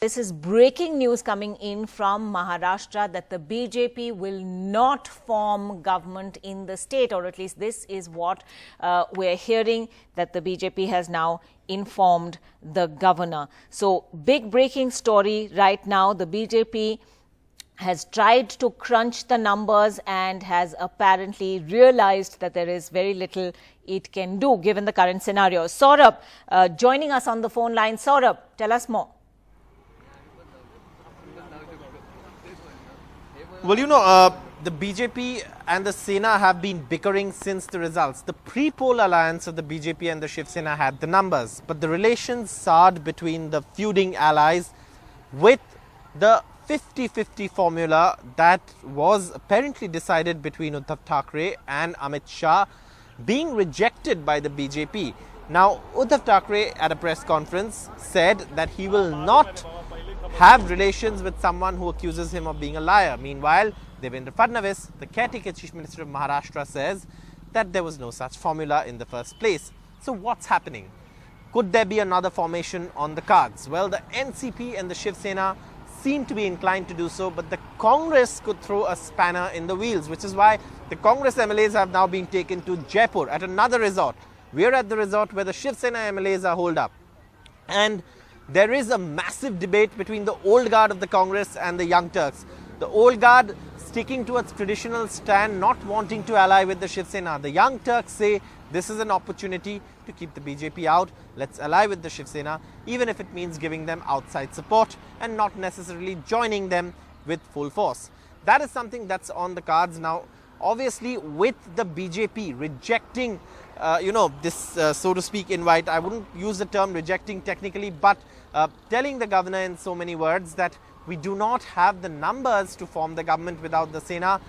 This is breaking news coming in from Maharashtra that the BJP will not form government in the state, or at least this is what we're hearing, that the BJP has now informed the governor. So, big breaking story right now. The BJP has tried to crunch the numbers and has apparently realized that there is very little it can do given the current scenario. Saurabh, joining us on the phone line. Saurabh, tell us more. Well, the BJP and the Sena have been bickering since the results. The pre-poll alliance of the BJP and the Shiv Sena had the numbers, but the relations soured between the feuding allies with the 50-50 formula that was apparently decided between Uddhav Thackeray and Amit Shah being rejected by the BJP. Now, Uddhav Thackeray at a press conference said that he will not have relations with someone who accuses him of being a liar. Meanwhile, Devendra Fadnavis, the caretaker chief minister of Maharashtra, says that there was no such formula in the first place. So what's happening? Could there be another formation on the cards? Well, the NCP and the Shiv Sena seem to be inclined to do so, but the Congress could throw a spanner in the wheels, which is why the Congress MLAs have now been taken to Jaipur at another resort. We're at the resort where the Shiv Sena MLAs are holed up. And there is a massive debate between the old guard of the Congress and the Young Turks. The old guard sticking to its traditional stand, not wanting to ally with the Shiv Sena. The Young Turks say this is an opportunity to keep the BJP out. Let's ally with the Shiv Sena, even if it means giving them outside support and not necessarily joining them with full force. That is something that's on the cards now. Obviously, with the BJP rejecting this, so to speak, invite. I wouldn't use the term rejecting technically, but telling the governor in so many words that we do not have the numbers to form the government without the Sena.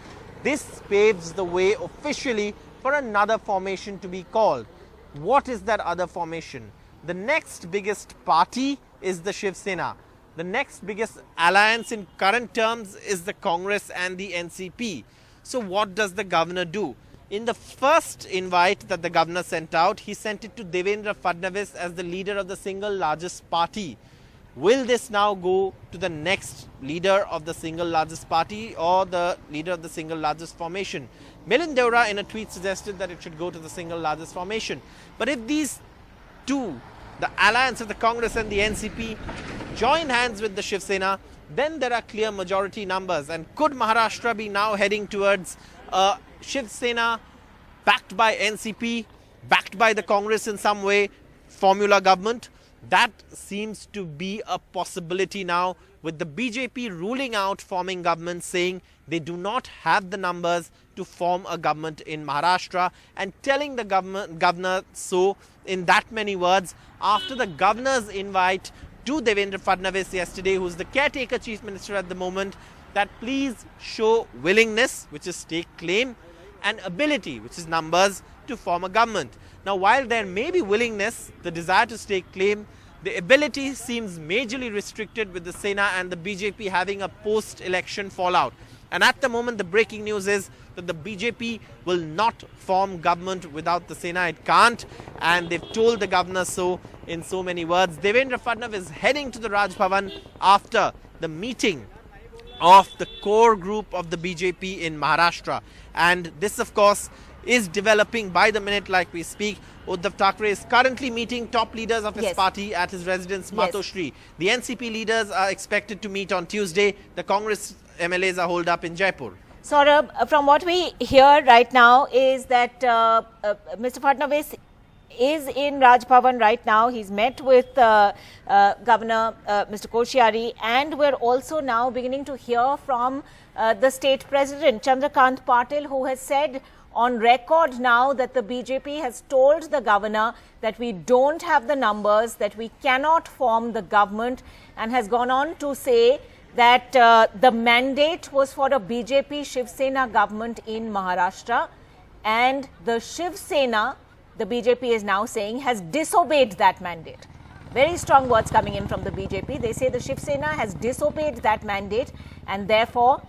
This paves the way officially for another formation to be called. What is that other formation? The next biggest party is the Shiv Sena. The next biggest alliance in current terms is the Congress and the NCP. So what does the governor do? In the first invite that the governor sent out, he sent it to Devendra Fadnavis as the leader of the single largest party. Will this now go to the next leader of the single largest party or the leader of the single largest formation? Milind Deora in a tweet suggested that it should go to the single largest formation. But if these two, the alliance of the Congress and the NCP, join hands with the Shiv Sena, then there are clear majority numbers. And could Maharashtra be now heading towards Shiv Sena backed by NCP, backed by the Congress in some way, formula government? That seems to be a possibility now, with the BJP ruling out forming government, saying they do not have the numbers to form a government in Maharashtra, and telling the governor so in that many words after the governor's invite to Devendra Fadnavis yesterday, who's the caretaker chief minister at the moment, that please show willingness, which is stake claim, and ability, which is numbers, to form a government. Now, while there may be willingness, the desire to stake claim, the ability seems majorly restricted, with the Sena and the BJP having a post-election fallout. And at the moment, the breaking news is that the BJP will not form government without the Sena. It can't, and they've told the governor so in so many words. Devendra Fadnavis is heading to the Raj Bhavan after the meeting of the core group of the BJP in Maharashtra. And this, of course, is developing by the minute like we speak. Uddhav Thackeray is currently meeting top leaders of his party at his residence, Matoshri. The NCP leaders are expected to meet on Tuesday. The Congress MLAs are holed up in Jaipur. Saurabh, from what we hear right now is that Mr. Fadnavis is in Raj Bhavan right now. He's met with Governor Mr. Koshyari, and we're also now beginning to hear from the state president, Chandrakant Patil, who has said on record now that the BJP has told the governor that we don't have the numbers, that we cannot form the government, and has gone on to say that the mandate was for a BJP-Shiv Sena government in Maharashtra, and the Shiv Sena, the BJP is now saying, has disobeyed that mandate. Very strong words coming in from the BJP. They say the Shiv Sena has disobeyed that mandate, and therefore,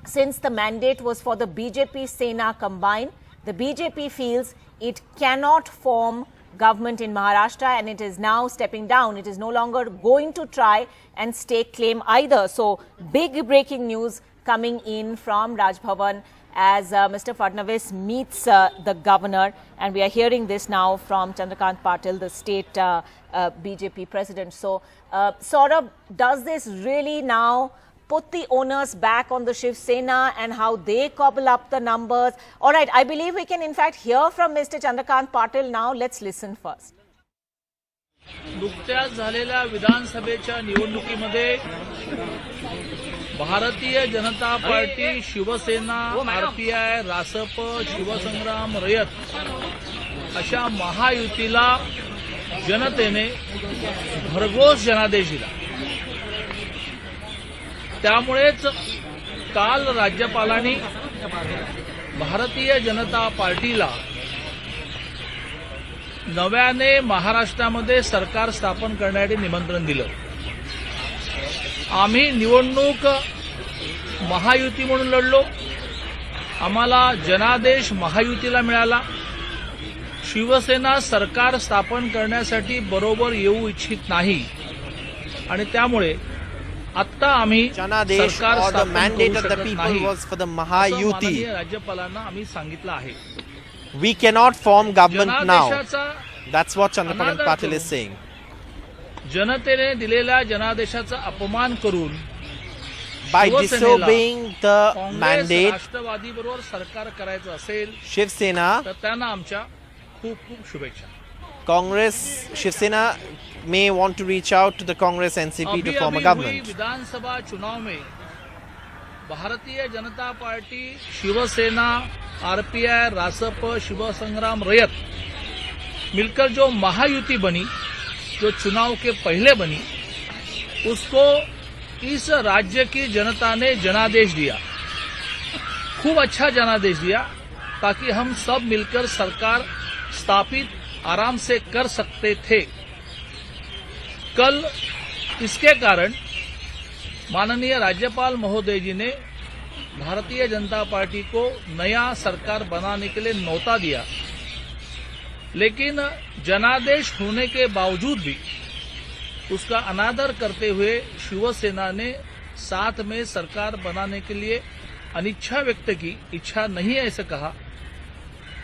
since the mandate was for the BJP Sena combined, the BJP feels it cannot form government in Maharashtra, and it is now stepping down. It is no longer going to try and stake claim either. So big breaking news coming in from Raj Bhavan as Mr. Fadnavis meets the governor, and we are hearing this now from Chandrakant Patil, the state BJP president. So Saurabh, does this really now put the onus back on the Shiv Sena and how they cobble up the numbers? All right, I believe we can in fact hear from Mr. Chandrakant Patil now. Let's listen first. नुकत्याच झालेल्या विधानसभेच्या निवडणुकीमध्ये Bharatiya Janata party, Shiv Sena, RPI, RaSP, Shivsangram, Rayat अशा महायुतीला जनतेने भरघोस जनादेश दिला. त्यामुळेच काल राज्यपालांनी भारतीय जनता पार्टीला नव्याने महाराष्ट्रामध्ये सरकार स्थापन करण्यासाठी निमंत्रण दिलं. आम्ही निवडणूक महायुती म्हणून लढलो. आम्हाला जनादेश महायुतीला मिळाला. शिवसेना सरकार स्थापन करण्यासाठी बरोबर येऊ इच्छित नाही आणि त्यामुळे आता आम्ही सरकार स्थापन करू शकत नाही असं माननीय राज्यपालांना आम्ही सांगितलं आहे. We cannot form government now. That's what Chandrakant Patil is saying. जनतेने दिलेल्या जनादेशाचा अपमान करून by disobeying the mandate, राष्ट्रवादी बरोबर सरकार करायचं असेल Shiv Sena, तर त्यांना आमच्या खूप खूप शुभेच्छा. Congress, Shiv Sena may want to reach out to the Congress NCP to form a government. विधानसभा चुनाव में भारतीय जनता पार्टी, शिवसेना, आरपीआई, रासप, शिव संग्राम, रयत मिलकर जो महायुति बनी, जो चुनाव के पहले बनी, उसको इस राज्य की जनता ने जनादेश दिया. खूब अच्छा जनादेश दिया ताकि हम सब मिलकर सरकार स्थापित आराम से कर सकते थे. कल इसके कारण माननीय राज्यपाल महोदय जी ने भारतीय जनता पार्टी को नया सरकार बनाने के लिए न्योता दिया, लेकिन जनादेश होने के बावजूद भी उसका अनादर करते हुए शिवसेना ने साथ में सरकार बनाने के लिए अनिच्छा व्यक्त की. इच्छा नहीं है ऐसे कहा.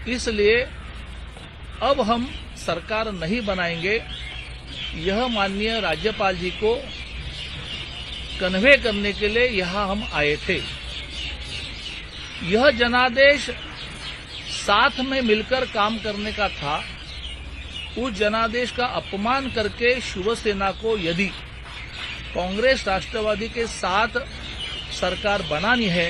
इसलिए अब हम सरकार नहीं बनाएंगे, यह माननीय राज्यपाल जी को कन्वे करने के लिए यहां हम आए थे. यह जनादेश साथ में मिलकर काम करने का था. उस जनादेश का अपमान करके शिवसेना को यदि कांग्रेस राष्ट्रवादी के साथ सरकार बनानी है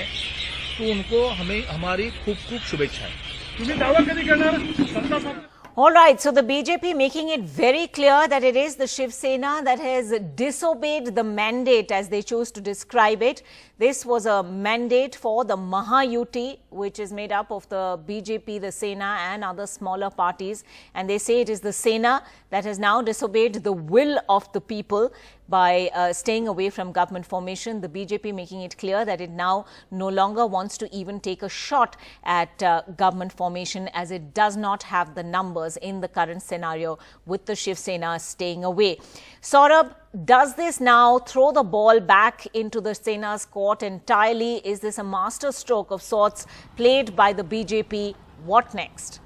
तो उनको हमें हमारी खूब खूब शुभेच्छाएं. तुम्ही दावा कधी करणार? All right, so the BJP making it very clear that it is the Shiv Sena that has disobeyed the mandate, as they choose to describe it. This was a mandate for the Mahayuti, which is made up of the BJP, the Sena and other smaller parties. And they say it is the Sena that has now disobeyed the will of the people by staying away from government formation. The BJP making it clear that it now no longer wants to even take a shot at government formation, as it does not have the numbers in the current scenario with the Shiv Sena staying away. Saurabh, does this now throw the ball back into the Sena's court entirely? Is this a master stroke of sorts played by the BJP? What next?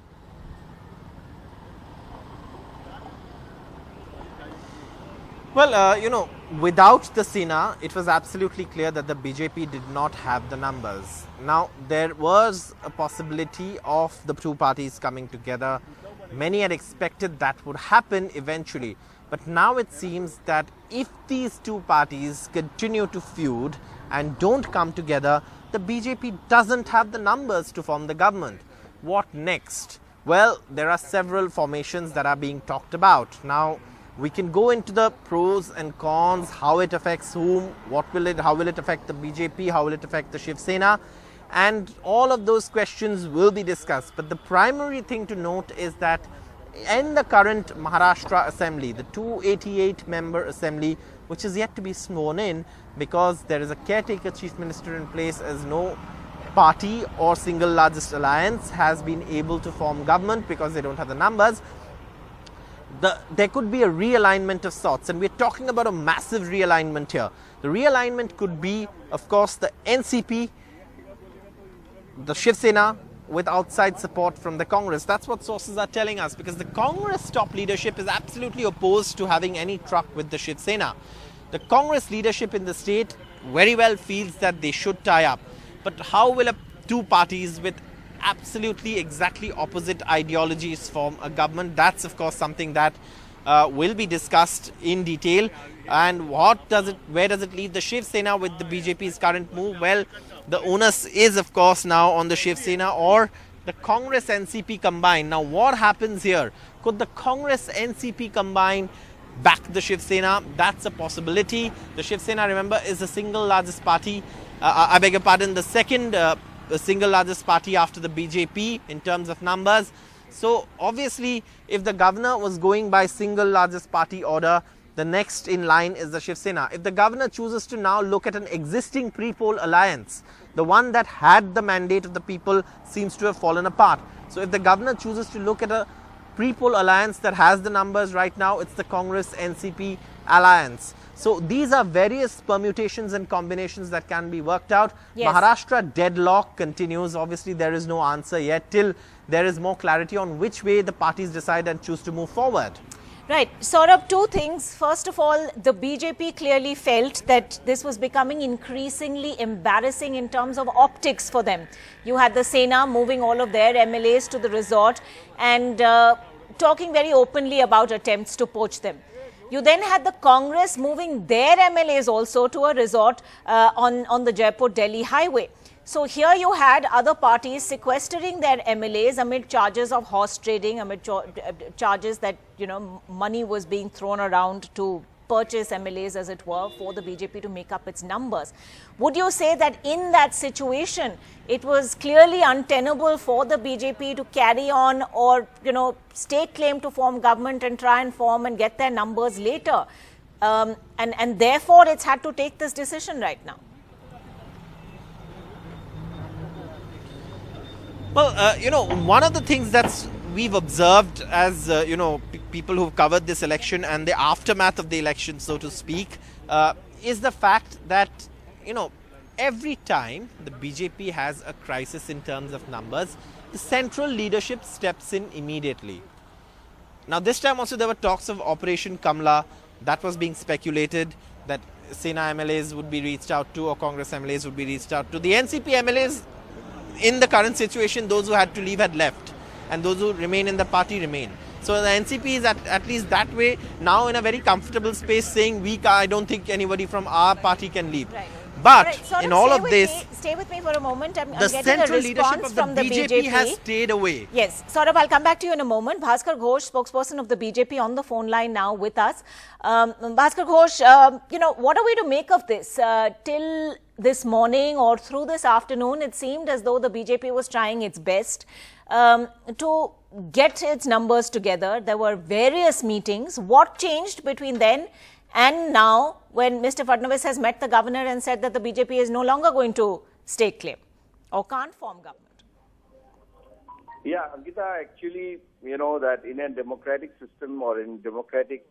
Well, without the Sena, it was absolutely clear that the BJP did not have the numbers. Now, there was a possibility of the two parties coming together. Many had expected that would happen eventually. But now it seems that if these two parties continue to feud and don't come together, the BJP doesn't have the numbers to form the government. What next? Well, there are several formations that are being talked about. Now, we can go into the pros and cons, how it affects whom, how will it affect the BJP, how will it affect the Shiv Sena, and all of those questions will be discussed. But the primary thing to note is that in the current Maharashtra Assembly, the 288-member Assembly, which is yet to be sworn in because there is a caretaker Chief Minister in place, as no party or single largest alliance has been able to form government because they don't have the numbers. there could be a realignment of sorts, and we're talking about a massive realignment here. The realignment could be, of course, the NCP, the Shiv Sena, with outside support from the Congress. That's what sources are telling us, because the Congress top leadership is absolutely opposed to having any truck with the Shiv Sena. The Congress leadership in the state very well feels that they should tie up. But how will two parties with absolutely exactly opposite ideologies form a government? That's of course something that will be discussed in detail. And where does it leave the Shiv Sena with the BJP's current move? Well, the onus is of course now on the Shiv Sena or the Congress NCP combined. Now what happens here? Could the Congress NCP combine back the Shiv Sena? That's a possibility. The Shiv Sena, remember, is the single largest party, I beg your pardon, the second single largest party after the BJP in terms of numbers. So obviously if the governor was going by single largest party order, the next in line is the Shiv Sena. If the governor chooses to now look at an existing pre-poll alliance, the one that had the mandate of the people seems to have fallen apart. So if the governor chooses to look at a pre-poll alliance that has the numbers right now, it's the Congress NCP alliance. So these are various permutations and combinations that can be worked out. Yes. Maharashtra deadlock continues. Obviously there is no answer yet till there is more clarity on which way the parties decide and choose to move forward. Right. Saurabh, two things. First of all, the BJP clearly felt that this was becoming increasingly embarrassing in terms of optics for them. You had the Sena moving all of their MLAs to the resort and talking very openly about attempts to poach them. You then had the Congress moving their MLAs also to a resort on the Jaipur-Delhi highway. So here you had other parties sequestering their MLAs amid charges of horse trading, amid charges that, you know, money was being thrown around to purchase MLAs, as it were, for the BJP to make up its numbers. Would you say that in that situation, it was clearly untenable for the BJP to carry on or, you know, stake claim to form government and try and form and get their numbers later? And therefore, it's had to take this decision right now. Well, you know, one of the things that we've observed as, you know, people who've covered this election and the aftermath of the election, so to speak, is the fact that, you know, every time the BJP has a crisis in terms of numbers, the central leadership steps in immediately. Now, this time also there were talks of Operation Kamla. That was being speculated that Sena MLAs would be reached out to or Congress MLAs would be reached out to. The NCP MLAs, in the current situation, those who had to leave had left, and those who remain in the party remain. So the NCP is at least that way now in a very comfortable space, saying I don't think anybody from our party can leave. Right. But right, in all of this, stay with me for a moment. I'm the getting central a leadership of the BJP has stayed away. Yes, Saurabh, I'll come back to you in a moment. Bhaskar Ghosh, spokesperson of the BJP, on the phone line now with us. Bhaskar Ghosh, you know, what are we to make of this? Till this morning or through this afternoon, it seemed as though the BJP was trying its best to get its numbers together. There were various meetings. What changed between then and now, when Mr. Fadnavis has met the governor and said that the BJP is no longer going to stake claim or can't form government? Yeah, Ankita, actually, you know that in a democratic system or in democratic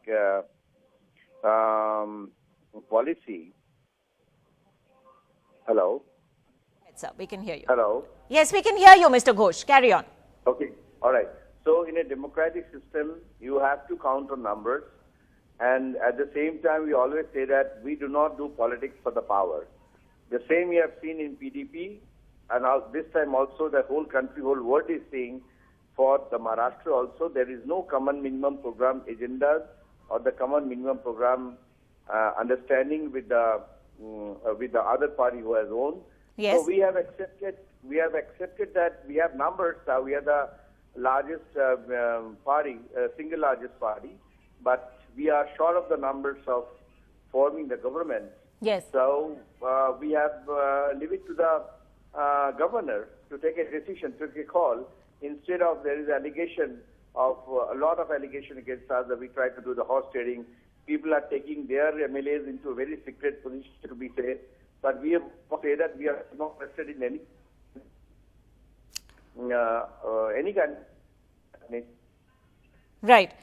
policy. Hello? Yes, sir, we can hear you. Hello? Yes, we can hear you, Mr. Ghosh. Carry on. Okay, all right. So in a democratic system, you have to count on numbers. And at the same time, we always say that we do not do politics for the power. The same we have seen in PDP, and this time also the whole country, whole world is saying for the Maharashtra also, there is no common minimum program agendas or the common minimum program understanding with the other party who has won. Yes. So we have accepted that we have numbers. We are the largest party, single largest party, but we are short of the numbers of forming the government. Yes. So we have leave it to the governor to take a decision, to take a call. Instead of there is allegation of a lot of allegation against us that we try to do the horse trading. People are taking their MLAs into a very secret position to be safe. But we have to say that we are not interested in any kind of. Right.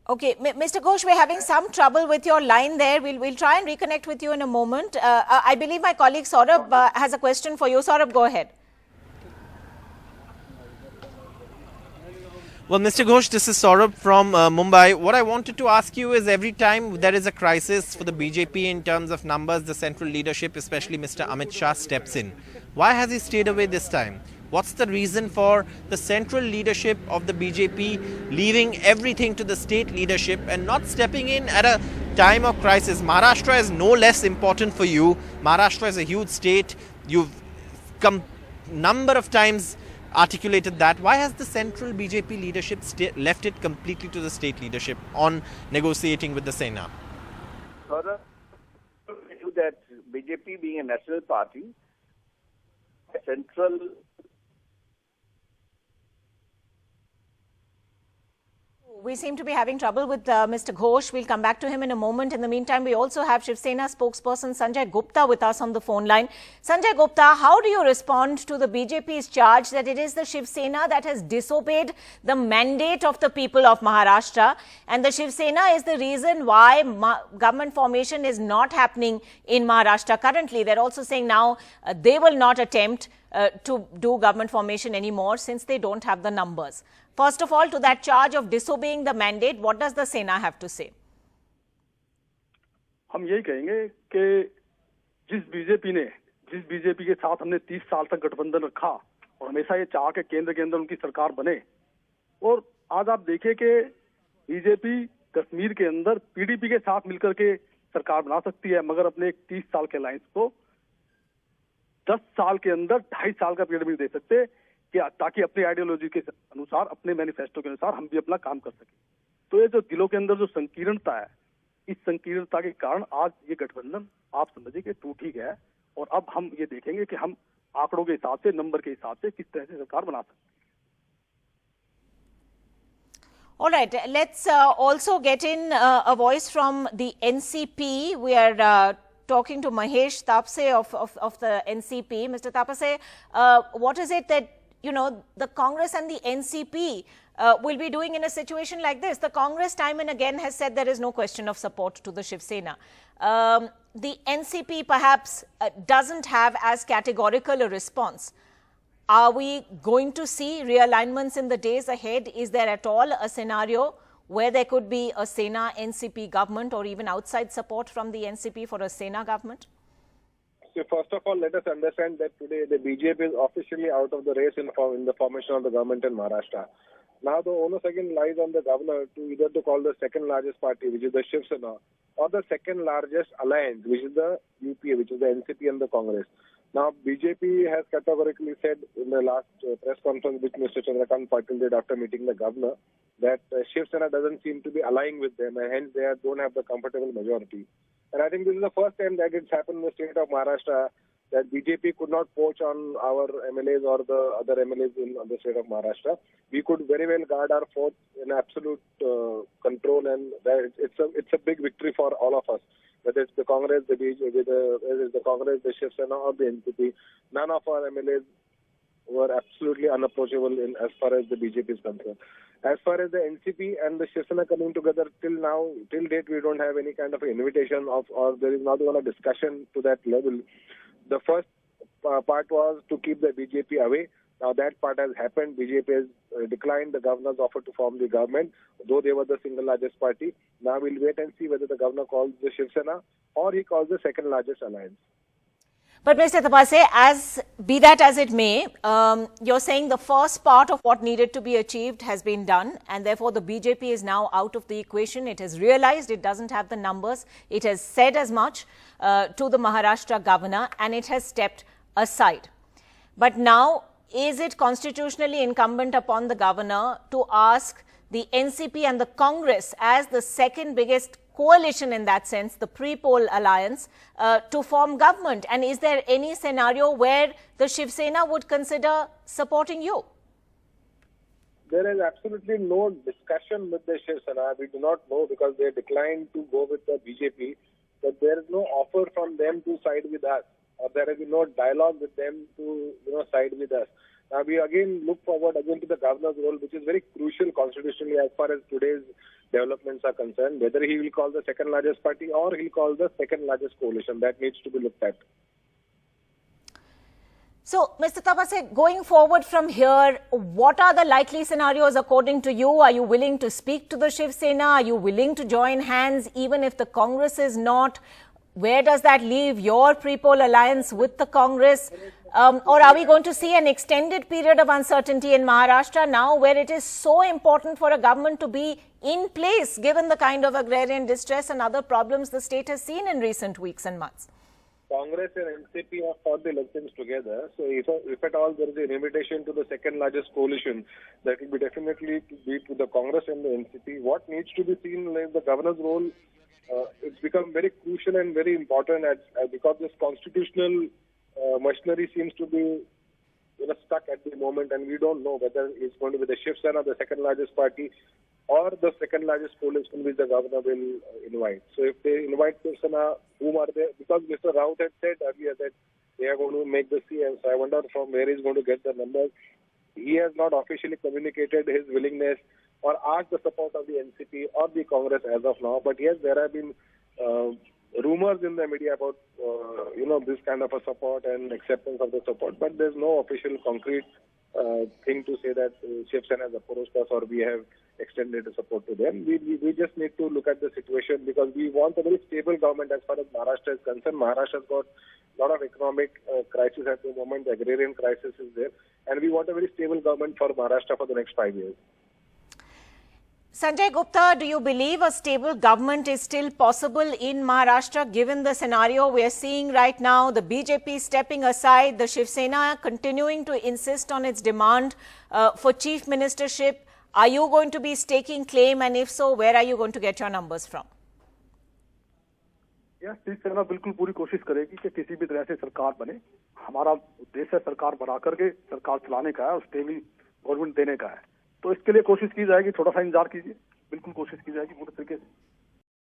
Okay, Mr. Ghosh, we're having some trouble with your line there. We'll try and reconnect with you in a moment. I believe my colleague Saurabh has a question for you. Saurabh, go ahead. Well, Mr. Ghosh, this is Saurabh from Mumbai. What I wanted to ask you is, every time there is a crisis for the BJP in terms of numbers, the central leadership, especially Mr. Amit Shah, steps in. Why has he stayed away this time? What's the reason for the central leadership of the BJP leaving everything to the state leadership and not stepping in at a time of crisis? Maharashtra is no less important for you. Maharashtra is a huge state. You've come number of times articulated that. Why has the central BJP leadership left it completely to the state leadership on negotiating with the Sena? Further, that BJP being a national party, central. We seem to be having trouble with Mr. Ghosh. We'll come back to him in a moment. In the meantime, we also have Shiv Sena spokesperson Sanjay Gupta with us on the phone line. Sanjay Gupta, how do you respond to the BJP's charge that it is the Shiv Sena that has disobeyed the mandate of the people of Maharashtra, and the Shiv Sena is the reason why government formation is not happening in Maharashtra currently? They're also saying now they will not attempt to do government formation anymore since they don't have the numbers. First of all, to that charge of disobeying the mandate, what does the Sena have to say? हम यही कहेंगे कि जिस BJP के साथ हमने 30 साल तक गठबंधन रखा और हमेशा ये चाहा कि केंद्र के अंदर उनकी सरकार बने, और आज आप देखिए कि बीजेपी कश्मीर के अंदर पीडीपी के साथ मिलकर के सरकार बना सकती है, मगर अपने एक 30 साल के अलायंस को 10 साल के अंदर 2.5 साल का पीरियड भी दे सकते, ताकि अपनी आइडियोलॉजी के अनुसार, अपने मैनिफेस्टो के अनुसार हम भी अपना काम कर सकें। तो ये जो दिलों के अंदर जो संकीर्णता है, इस संकीर्णता के कारण आज ये गठबंधन आप समझिए कि टूट ही गया है, और अब हम ये देखेंगे कि हम आंकड़ों के हिसाब से, नंबर के हिसाब से किस तरह से सरकार बना सकते हैं। All right, let's also get in a voice from the NCP. We are talking to Mahesh Tapse of the NCP. Mr. Tapse, what is it that the Congress and the NCP will be doing in a situation like this? The Congress time and again has said there is no question of support to the Shiv Sena. The NCP perhaps doesn't have as categorical a response. Are we going to see realignments in the days ahead? Is there at all a scenario where there could be a Sena-NCP government, or even outside support from the NCP for a Sena government? So first of all, let us understand that today the BJP is officially out of the race in the formation of the government in Maharashtra. Now the onus again lies on the governor to either to call the second largest party, which is the Shiv Sena, or the second largest alliance, which is the UPA, which is the NCP and the Congress. Now BJP has categorically said in the last press conference which Mr. Chandrakant Patil did after meeting the governor that Shiv Sena doesn't seem to be allying with them, and hence they don't have the comfortable majority. And I think this is the first time that it's happened in the state of Maharashtra, that BJP could not poach on our MLAs or the other MLAs in the state of Maharashtra. We could very well guard our fort in absolute control, and it's a big victory for all of us. Whether it's the Congress, the BJP, the Shiv Sena or the NCP, none of our MLAs were absolutely unapproachable as far as the BJP is concerned. As far as the NCP and the Shiv Sena coming together, till date, we don't have any kind of invitation or there is not even a discussion to that level. The first part was to keep the BJP away. Now that part has happened. BJP has declined the governor's offer to form the government, though they were the single largest party. Now we'll wait and see whether the governor calls the Shiv Sena or he calls the second largest alliance. But Mr. Tapase, be that as it may, you're saying the first part of what needed to be achieved has been done, and therefore the BJP is now out of the equation. It has realized it doesn't have the numbers. It has said as much to the Maharashtra governor, and it has stepped aside. But now, is it constitutionally incumbent upon the governor to ask the NCP and the Congress, as the second biggest coalition in that sense, the pre-poll alliance, to form government? And is there any scenario where the Shiv Sena would consider supporting you? There is absolutely no discussion with the Shiv Sena. We do not know, because they declined to go with the BJP, but there is no offer from them to side with us, or there has been no dialogue with them to side with us. Now we again look forward again to the governor's role, which is very crucial constitutionally as far as today's developments are concerned. Whether he will call the second largest party or he'll call the second largest coalition, that needs to be looked at. So, Mr. Tussle, going forward from here, what are the likely scenarios according to you? Are you willing to speak to the Shiv Sena? Are you willing to join hands even if the Congress is not? Where does that leave your pre-poll alliance with the Congress? Or are we going to see an extended period of uncertainty in Maharashtra now where it is so important for a government to be in place given the kind of agrarian distress and other problems the state has seen in recent weeks and months? Congress and NCP have fought the elections together. So if at all there is an invitation to the second largest coalition, that will be definitely to be to the Congress and the NCP. What needs to be seen is the governor's role. It's become very crucial and very important because this constitutional machinery seems to be stuck at the moment, and we don't know whether it's going to be the Shiv Sena, the second largest party, or the second largest coalition which the governor will invite. So if they invite Shiv Sena, whom are they? Because Mr. Raut had said earlier that they are going to make the CM. So I wonder from where he's going to get the numbers. He has not officially communicated his willingness or asked the support of the NCP or the Congress as of now. But yes, there have been rumors in the media about this kind of a support and acceptance of the support. But there's no official concrete thing to say that Shiv Sena has approached us or we have extended the support to them. We just need to look at the situation because we want a very stable government as far as Maharashtra is concerned. Maharashtra has got a lot of economic crisis at the moment. The agrarian crisis is there. And we want a very stable government for Maharashtra for the next 5 years. Sanjay Gupta, do you believe a stable government is still possible in Maharashtra given the scenario we are seeing right now, the BJP stepping aside, the Shiv Sena continuing to insist on its demand for chief ministership? Are you going to be staking claim, and if so, where are you going to get your numbers from? Shiv सेना बिल्कुल पूरी कोशिश करेगी कि किसी भी तरह से सरकार बने। हमारा उद्देश्य है सरकार बना करके सरकार चलाने का है और स्टेबल गवर्नमेंट देने का है। तो इसके लिए कोशिश की जाएगी, थोड़ा सा इंतजार कीजिए, बिल्कुल कोशिश की जाएगी पूरे तरीके से।